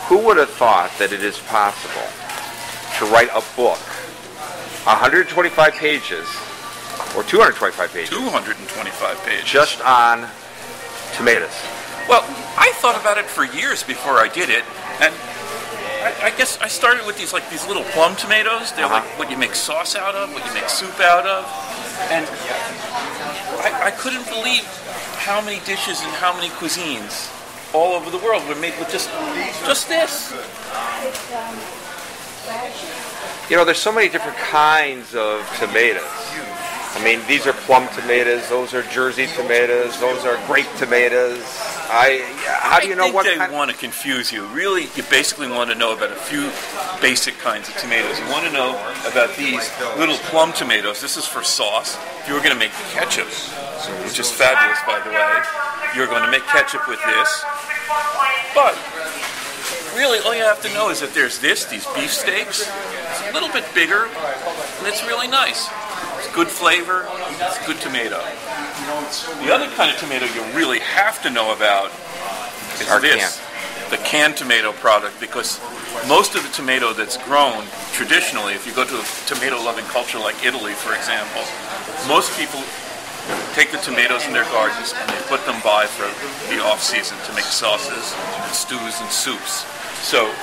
Who would have thought that it is possible to write a book, 125 pages, or 225 pages? 225 pages. Just on tomatoes. Well, I thought about it for years before I did it, and I guess I started with these little plum tomatoes. They're like what you make sauce out of, what you make soup out of, and I couldn't believe how many dishes and how many cuisines all over the world were made with just this. You know, there's so many different kinds of tomatoes. I mean, these are plum tomatoes, those are Jersey tomatoes, those are grape tomatoes. How do you know what kind? I think they want to confuse you. Really, you basically want to know about a few basic kinds of tomatoes. You want to know about these little plum tomatoes. This is for sauce. If you were going to make ketchup, which is fabulous, by the way, you're going to make ketchup with this. But really, all you have to know is that there's these beefsteaks. It's a little bit bigger, and it's really nice. It's good flavor. It's a good tomato. The other kind of tomato you really have to know about is this, the canned tomato product, because most of the tomato that's grown traditionally, if you go to a tomato-loving culture like Italy, for example, most people take the tomatoes in their gardens and they put them by for the off-season to make sauces and stews and soups. So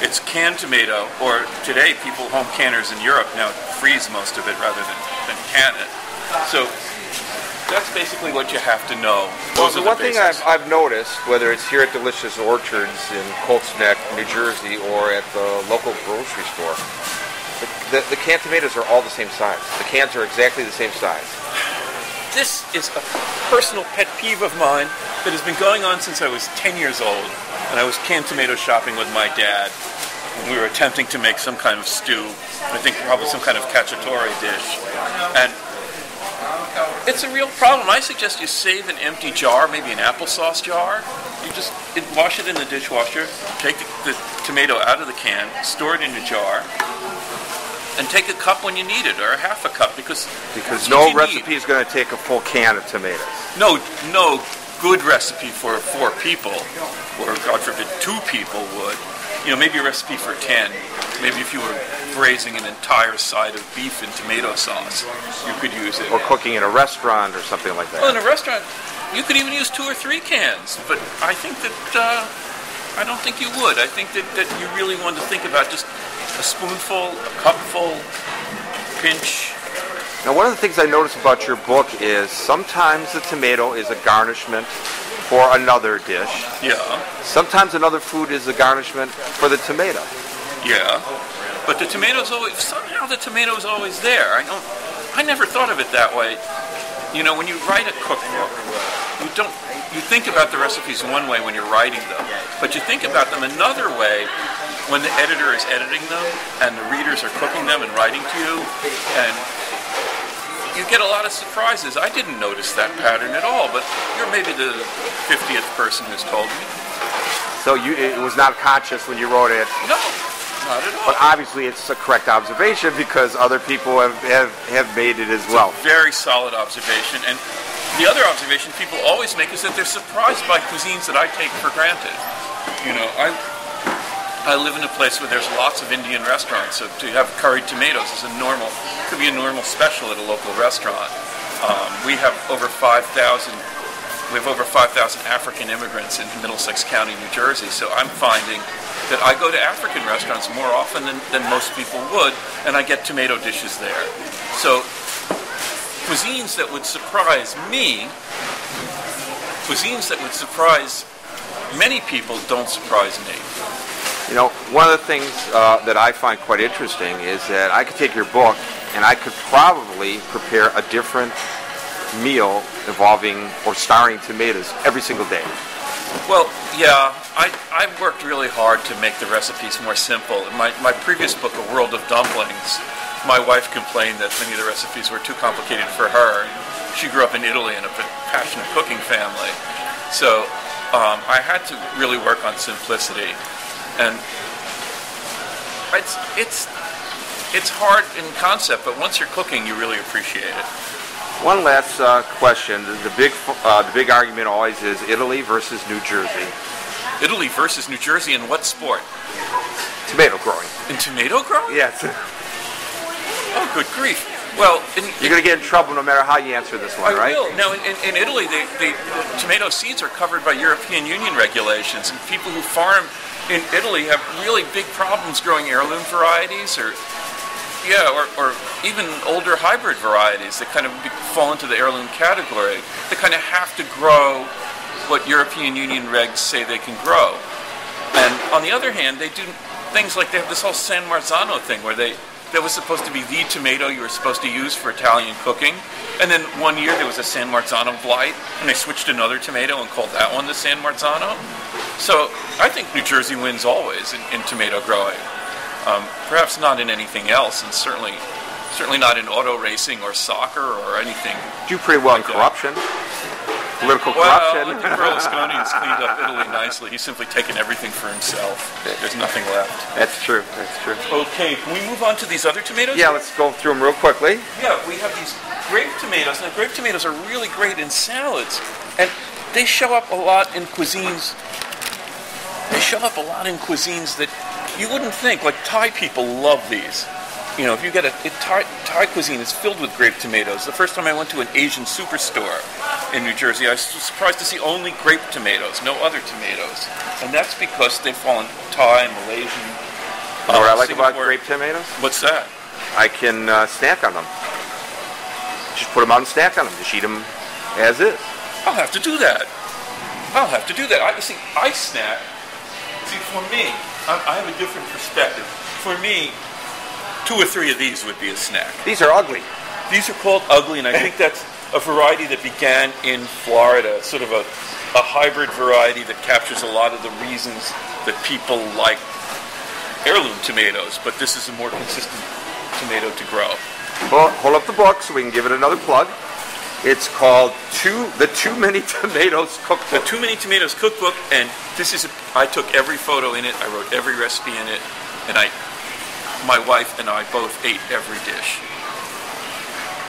it's canned tomato, or today people, home canners in Europe now freeze most of it rather than can it. So that's basically what you have to know. Well, the one thing I've noticed, whether it's here at Delicious Orchards in Colts Neck, New Jersey, or at the local grocery store, the canned tomatoes are all the same size. The cans are exactly the same size. This is a personal pet peeve of mine that has been going on since I was 10 years old. And I was canned tomato shopping with my dad when we were attempting to make some kind of stew. I think probably some kind of cacciatore dish. And it's a real problem. I suggest you save an empty jar, maybe an applesauce jar. You just wash it in the dishwasher, take the tomato out of the can, store it in a jar, and take a cup when you need it, or a half a cup, because no recipe is going to take a full can of tomatoes. No good recipe for 4 people, or God forbid 2 people would. You know, maybe a recipe for 10. Maybe if you were braising an entire side of beef in tomato sauce, you could use it. Or cooking in a restaurant or something like that. Well, in a restaurant, you could even use 2 or 3 cans. But I think that, I don't think you would. I think that you really want to think about just a spoonful, a cupful, pinch. Now, one of the things I notice about your book is sometimes the tomato is a garnishment for another dish. Yeah. Sometimes another food is a garnishment for the tomato. Yeah. But the tomato's always, somehow the tomato's always there. I never thought of it that way. You know, when you write a cookbook, you think about the recipes one way when you're writing them, but you think about them another way when the editor is editing them and the readers are cooking them and writing to you, and you get a lot of surprises. I didn't notice that pattern at all, but you're maybe the 50th person who's told me. So it was not conscious when you wrote it? No, not at all. But obviously it's a correct observation because other people have made it as well. It's a very solid observation. And the other observation people always make is that they're surprised by cuisines that I take for granted. You know, I live in a place where there's lots of Indian restaurants, so to have curried tomatoes is could be a normal special at a local restaurant. We have over 5,000 African immigrants in Middlesex County, New Jersey, so I'm finding that I go to African restaurants more often than most people would, and I get tomato dishes there. So cuisines that would surprise me, cuisines that would surprise many people don't surprise me. You know, one of the things that I find quite interesting is that I could take your book and I could probably prepare a different meal involving or starring tomatoes every single day. Well, yeah, I worked really hard to make the recipes more simple. In my previous book, A World of Dumplings, my wife complained that many of the recipes were too complicated for her. She grew up in Italy in a passionate cooking family. So I had to really work on simplicity. And it's hard in concept, but once you're cooking, you really appreciate it. One last question. The big argument always is Italy versus New Jersey. Italy versus New Jersey in what sport? Tomato growing. In tomato growing? Yes. Oh, good grief. Well, you're going to get in trouble no matter how you answer this one, right? I will. Now, in Italy, the tomato seeds are covered by European Union regulations, and people who farm in Italy have really big problems growing heirloom varieties, or even older hybrid varieties that kind of fall into the heirloom category. They kind of have to grow what European Union regs say they can grow. And on the other hand, they do things like they have this whole San Marzano thing where that was supposed to be the tomato you were supposed to use for Italian cooking. And then one year there was a San Marzano blight, and they switched another tomato and called that one the San Marzano. So I think New Jersey wins always in tomato growing. Perhaps not in anything else, and certainly not in auto racing or soccer or anything. Do pretty well in corruption. Political corruption. Well, I think Berlusconi's cleaned up Italy nicely. He's simply taken everything for himself. There's nothing left. That's true. Okay, can we move on to these other tomatoes? Yeah, let's go through them real quickly. Yeah, we have these grape tomatoes. Now, grape tomatoes are really great in salads, and they show up a lot in cuisines. That you wouldn't think. Like Thai people love these. You know, if you get Thai cuisine is filled with grape tomatoes. The first time I went to an Asian superstore in New Jersey, I was surprised to see only grape tomatoes, no other tomatoes. And that's because they fall in Thai, Malaysian, You know what I like Singapore. about grape tomatoes? What's that? I can snack on them. Just put them out and snack on them. Just eat them as is. I'll have to do that. I snack. See, for me, I have a different perspective. For me, 2 or 3 of these would be a snack. These are ugly. These are called ugly, and I think that's a variety that began in Florida, sort of a hybrid variety that captures a lot of the reasons that people like heirloom tomatoes, but this is a more consistent tomato to grow. Well, hold up the book so we can give it another plug. It's called the Too Many Tomatoes Cookbook. The Too Many Tomatoes Cookbook, and I took every photo in it, I wrote every recipe in it, and my wife and I both ate every dish.